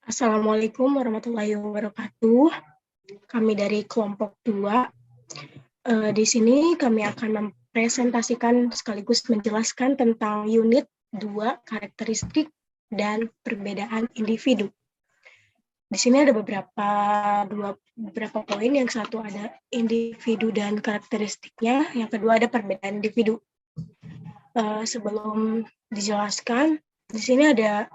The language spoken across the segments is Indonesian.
Assalamualaikum warahmatullahi wabarakatuh. Kami dari kelompok 2. Di sini kami akan mempresentasikan sekaligus menjelaskan tentang unit 2, karakteristik dan perbedaan individu. Di sini ada beberapa poin. Yang satu ada individu dan karakteristiknya, yang kedua ada perbedaan individu. Sebelum dijelaskan, di sini ada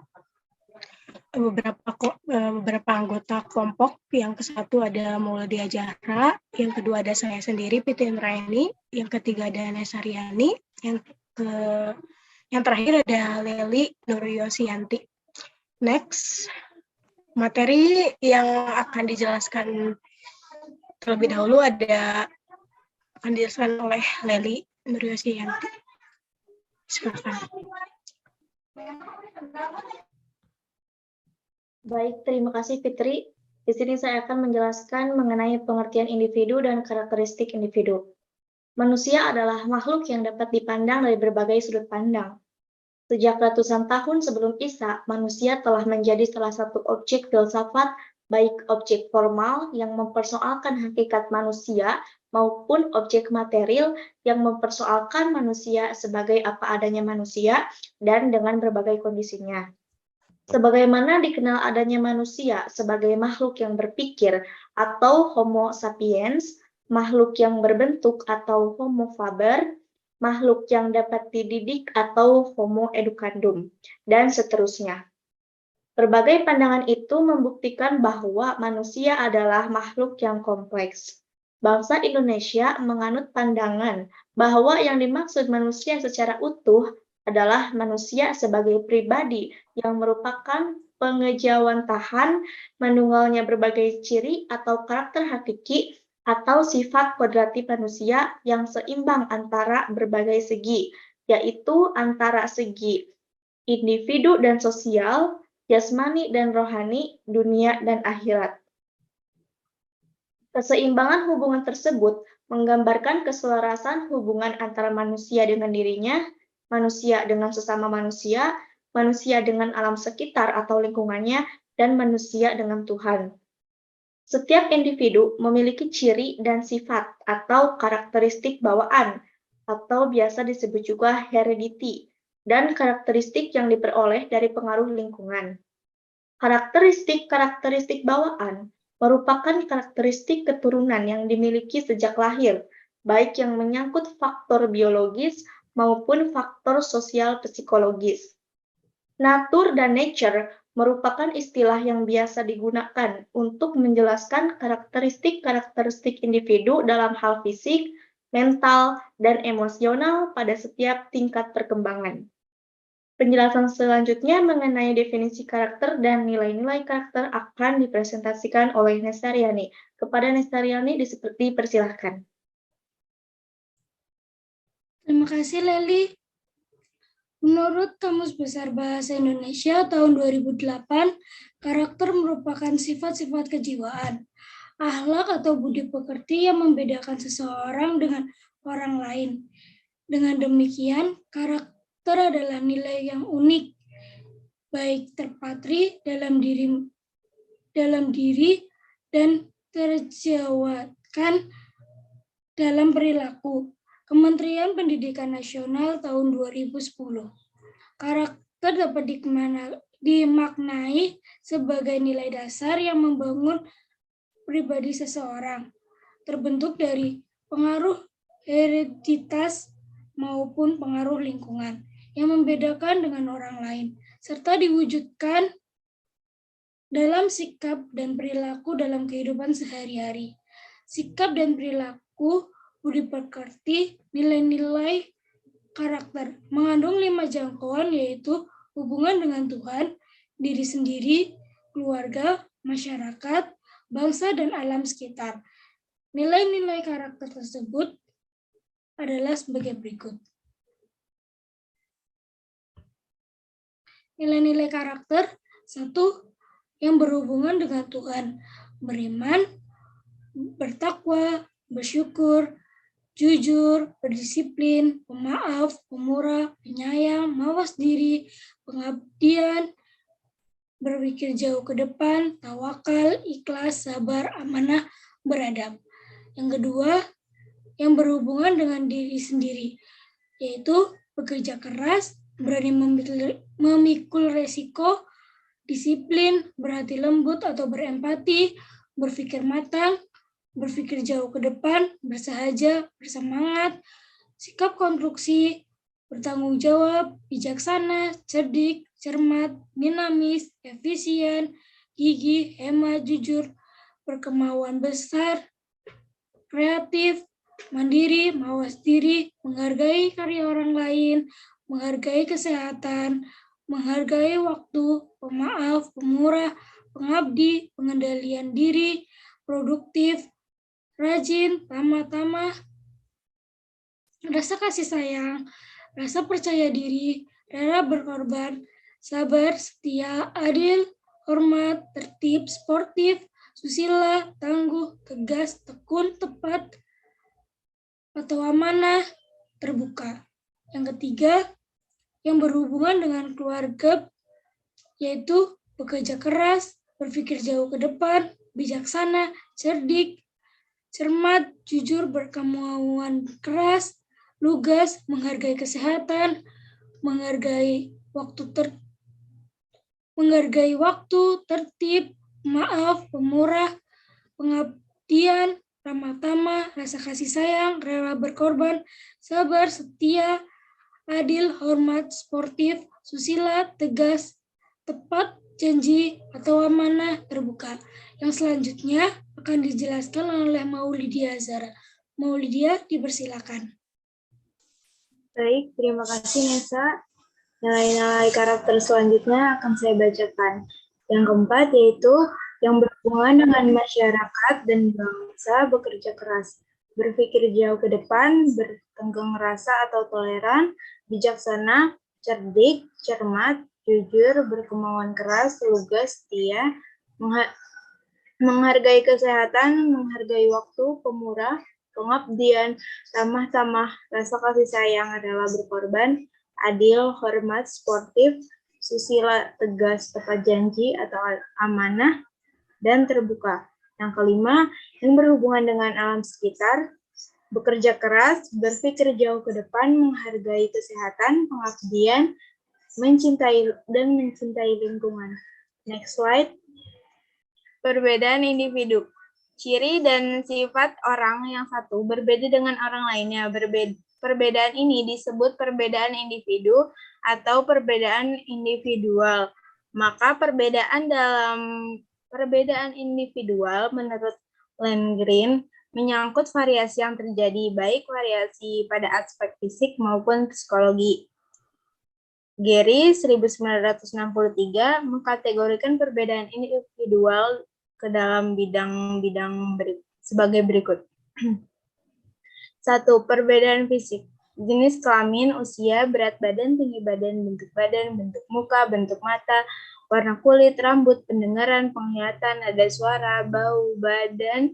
beberapa anggota kelompok. Yang ke satu ada Maulidia Zahra, yang kedua ada saya sendiri, Piti Indrayani, yang ketiga ada Nesaryani, yang terakhir ada Leli Nuryosianti. Next, materi yang akan dijelaskan terlebih dahulu akan dijelaskan oleh Leli Nuryosianti. Silakan. Baik, terima kasih Fitri. Di sini saya akan menjelaskan mengenai pengertian individu dan karakteristik individu. Manusia adalah makhluk yang dapat dipandang dari berbagai sudut pandang. Sejak ratusan tahun sebelum Isa, manusia telah menjadi salah satu objek filsafat, baik objek formal yang mempersoalkan hakikat manusia maupun objek material yang mempersoalkan manusia sebagai apa adanya manusia dan dengan berbagai kondisinya. Sebagaimana dikenal adanya manusia sebagai makhluk yang berpikir atau Homo sapiens, makhluk yang berbentuk atau Homo faber, makhluk yang dapat dididik atau Homo educandum, dan seterusnya. Berbagai pandangan itu membuktikan bahwa manusia adalah makhluk yang kompleks. Bangsa Indonesia menganut pandangan bahwa yang dimaksud manusia secara utuh adalah manusia sebagai pribadi yang merupakan pengejawantahan manunggalnya berbagai ciri atau karakter hakiki atau sifat kodrati manusia yang seimbang antara berbagai segi, yaitu antara segi individu dan sosial, jasmani dan rohani, dunia dan akhirat. Keseimbangan hubungan tersebut menggambarkan keselarasan hubungan antara manusia dengan dirinya, manusia dengan sesama manusia, manusia dengan alam sekitar atau lingkungannya, dan manusia dengan Tuhan. Setiap individu memiliki ciri dan sifat atau karakteristik bawaan, atau biasa disebut juga heredity, dan karakteristik yang diperoleh dari pengaruh lingkungan. Karakteristik bawaan merupakan karakteristik keturunan yang dimiliki sejak lahir, baik yang menyangkut faktor biologis maupun faktor sosial psikologis. Natur dan nature merupakan istilah yang biasa digunakan untuk menjelaskan karakteristik individu dalam hal fisik, mental, dan emosional pada setiap tingkat perkembangan. Penjelasan selanjutnya mengenai definisi karakter dan nilai-nilai karakter akan dipresentasikan oleh Nesaryani. Kepada Nesaryani dipersilahkan. Terima kasih, Leli. Menurut Kamus Besar Bahasa Indonesia tahun 2008, karakter merupakan sifat-sifat kejiwaan, akhlak atau budi pekerti yang membedakan seseorang dengan orang lain. Dengan demikian, karakter adalah nilai yang unik, baik terpatri dalam diri dan terjawabkan dalam perilaku. Kementerian Pendidikan Nasional tahun 2010. Karakter dapat dimaknai sebagai nilai dasar yang membangun pribadi seseorang, terbentuk dari pengaruh hereditas maupun pengaruh lingkungan yang membedakan dengan orang lain, serta diwujudkan dalam sikap dan perilaku dalam kehidupan sehari-hari. Sikap dan perilaku budi pekerti, nilai-nilai karakter mengandung 5 jangkauan, yaitu hubungan dengan Tuhan, diri sendiri, keluarga, masyarakat, bangsa, dan alam sekitar. Nilai-nilai karakter tersebut adalah sebagai berikut. Nilai-nilai karakter: 1. Yang berhubungan dengan Tuhan, beriman, bertakwa, bersyukur, jujur, berdisiplin, pemaaf, pemurah, penyayang, mawas diri, pengabdian, berpikir jauh ke depan, tawakal, ikhlas, sabar, amanah, beradab. Yang kedua, yang berhubungan dengan diri sendiri, yaitu bekerja keras, berani memikul resiko, disiplin, berhati lembut atau berempati, berpikir matang, berpikir jauh ke depan, bersahaja, bersemangat, sikap konstruksi, bertanggung jawab, bijaksana, cerdik, cermat, dinamis, efisien, gigih, hemat, jujur, berkemauan besar, kreatif, mandiri, mawas diri, menghargai karya orang lain, menghargai kesehatan, menghargai waktu, pemaaf, pemurah, pengabdi, pengendalian diri, produktif, rajin, tamah, rasa kasih sayang, rasa percaya diri, rela berkorban, sabar, setia, adil, hormat, tertib, sportif, susila, tangguh, tegas, tekun, tepat, atau amanah, terbuka. Yang ketiga, yang berhubungan dengan keluarga, yaitu bekerja keras, berpikir jauh ke depan, bijaksana, cerdik, cermat, jujur, berkemauan keras, lugas, menghargai kesehatan, menghargai waktu, tertib, maaf, pemurah, pengabdian, ramah tamah, rasa kasih sayang, rela berkorban, sabar, setia, adil, hormat, sportif, susila, tegas, tepat, janji, atau amanah, terbuka. Yang selanjutnya akan dijelaskan oleh Maulidia Zara. Maulidia, dipersilakan. Baik, terima kasih Nesa. Nilai-nilai karakter selanjutnya akan saya bacakan. Yang keempat yaitu yang berhubungan dengan masyarakat dan bangsa bekerja keras, berpikir jauh ke depan, bertenggang rasa atau toleran, bijaksana, cerdik, cermat, jujur, berkemauan keras, lugas, setia, menghargai kesehatan, menghargai waktu, pemurah, pengabdian, tamah, rasa kasih sayang, rela berkorban, adil, hormat, sportif, susila, tegas, tepat janji atau amanah, dan terbuka. Yang kelima, yang berhubungan dengan alam sekitar, bekerja keras, berpikir jauh ke depan, menghargai kesehatan, pengabdian, mencintai lingkungan. Next slide. Perbedaan individu. Ciri dan sifat orang yang satu berbeda dengan orang lainnya. Perbedaan ini disebut perbedaan individu atau perbedaan individual. Maka perbedaan individual menurut Landgren menyangkut variasi yang terjadi, baik variasi pada aspek fisik maupun psikologi. Gary 1963 mengkategorikan perbedaan individual ke dalam bidang-bidang sebagai berikut. 1. Perbedaan fisik. Jenis kelamin, usia, berat badan, tinggi badan, bentuk muka, bentuk mata, warna kulit, rambut, pendengaran, penglihatan, nada suara, bau badan,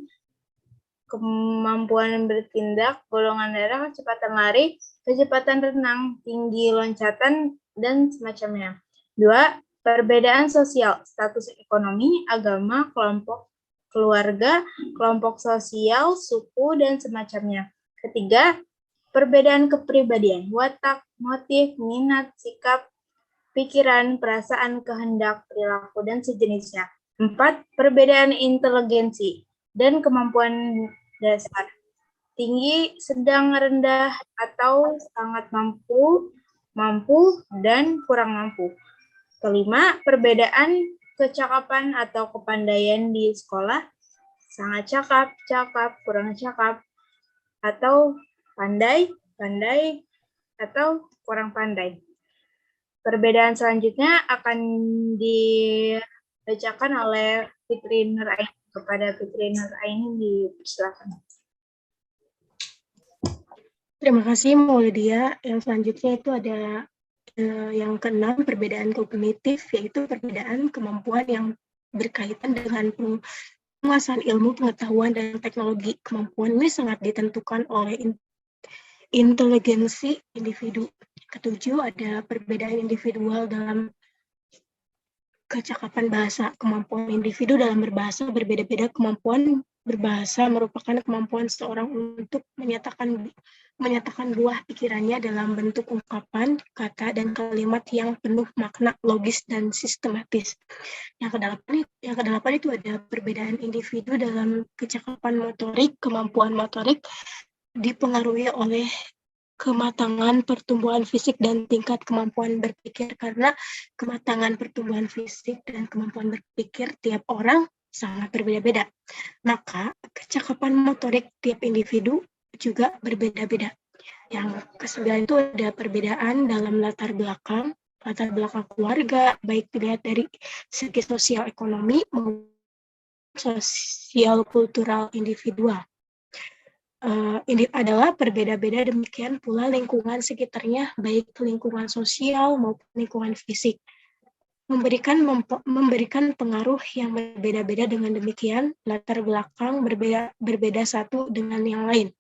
kemampuan bertindak, golongan darah, kecepatan lari, kecepatan renang, tinggi loncatan, dan semacamnya. 2. Perbedaan sosial, status ekonomi, agama, kelompok keluarga, kelompok sosial, suku, dan semacamnya. 3. Perbedaan kepribadian, watak, motif, minat, sikap, pikiran, perasaan, kehendak, perilaku, dan sejenisnya. 4. Perbedaan inteligensi dan kemampuan dasar, tinggi, sedang, rendah, atau sangat mampu, dan kurang mampu. 5. Perbedaan kecakapan atau kepandaian di sekolah, sangat cakap, kurang cakap, atau pandai, atau kurang pandai. Perbedaan selanjutnya akan dibacakan oleh Fitri Nuraini. Kepada Fitri Nuraini dipersilakan. Terima kasih Maulidia. Yang selanjutnya itu ada yang keenam, perbedaan kognitif, yaitu perbedaan kemampuan yang berkaitan dengan penguasaan ilmu, pengetahuan, dan teknologi. Kemampuan ini sangat ditentukan oleh inteligensi individu. Ketujuh, ada perbedaan individual dalam kecakapan bahasa. Kemampuan individu dalam berbahasa berbeda-beda. Kemampuan berbahasa merupakan kemampuan seorang untuk menyatakan buah pikirannya dalam bentuk ungkapan, kata, dan kalimat yang penuh makna, logis, dan sistematis. Yang kedelapan itu ada perbedaan individu dalam kecakapan motorik. Kemampuan motorik dipengaruhi oleh kematangan pertumbuhan fisik dan tingkat kemampuan berpikir, karena kematangan pertumbuhan fisik dan kemampuan berpikir tiap orang sangat berbeda-beda. Maka kecakapan motorik tiap individu juga berbeda-beda. Yang ke-9 itu ada perbedaan dalam latar belakang keluarga, baik dilihat dari segi sosial ekonomi maupun sosial kultural individual. Ini adalah berbeda-beda, demikian pula lingkungan sekitarnya, baik lingkungan sosial maupun lingkungan fisik. Memberikan pengaruh yang berbeda-beda. Dengan demikian, latar belakang berbeda satu dengan yang lain.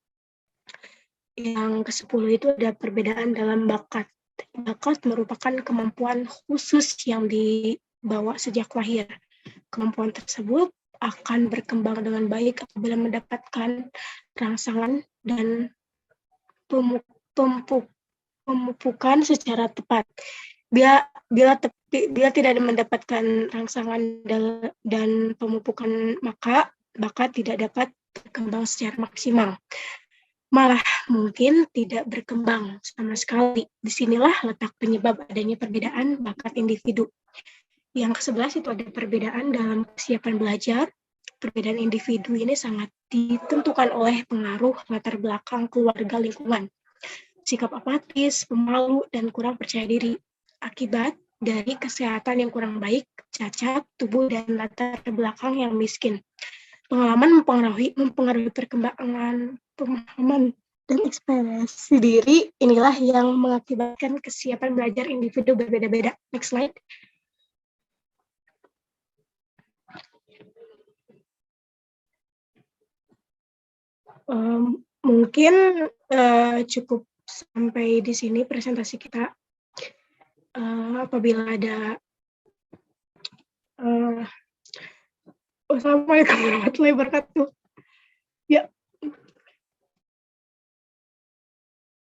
Yang ke-10 itu ada perbedaan dalam bakat. Bakat merupakan kemampuan khusus yang dibawa sejak lahir. Kemampuan tersebut akan berkembang dengan baik apabila mendapatkan rangsangan dan pemupukan secara tepat. Bila tidak mendapatkan rangsangan dan pemupukan, maka bakat tidak dapat berkembang secara maksimal. Malah mungkin tidak berkembang sama sekali. Disinilah letak penyebab adanya perbedaan bakat individu. Yang ke-11 itu ada perbedaan dalam kesiapan belajar. Perbedaan individu ini sangat ditentukan oleh pengaruh latar belakang keluarga, lingkungan, sikap apatis, pemalu, dan kurang percaya diri. Akibat dari kesehatan yang kurang baik, cacat tubuh, dan latar belakang yang miskin. Pengalaman mempengaruhi perkembangan pemahaman dan ekspresi diri. Inilah yang mengakibatkan kesiapan belajar individu berbeda-beda. Next slide. Mungkin cukup sampai di sini presentasi kita. Apabila ada Assalamualaikum warahmatullahi wabarakatuh. Ya,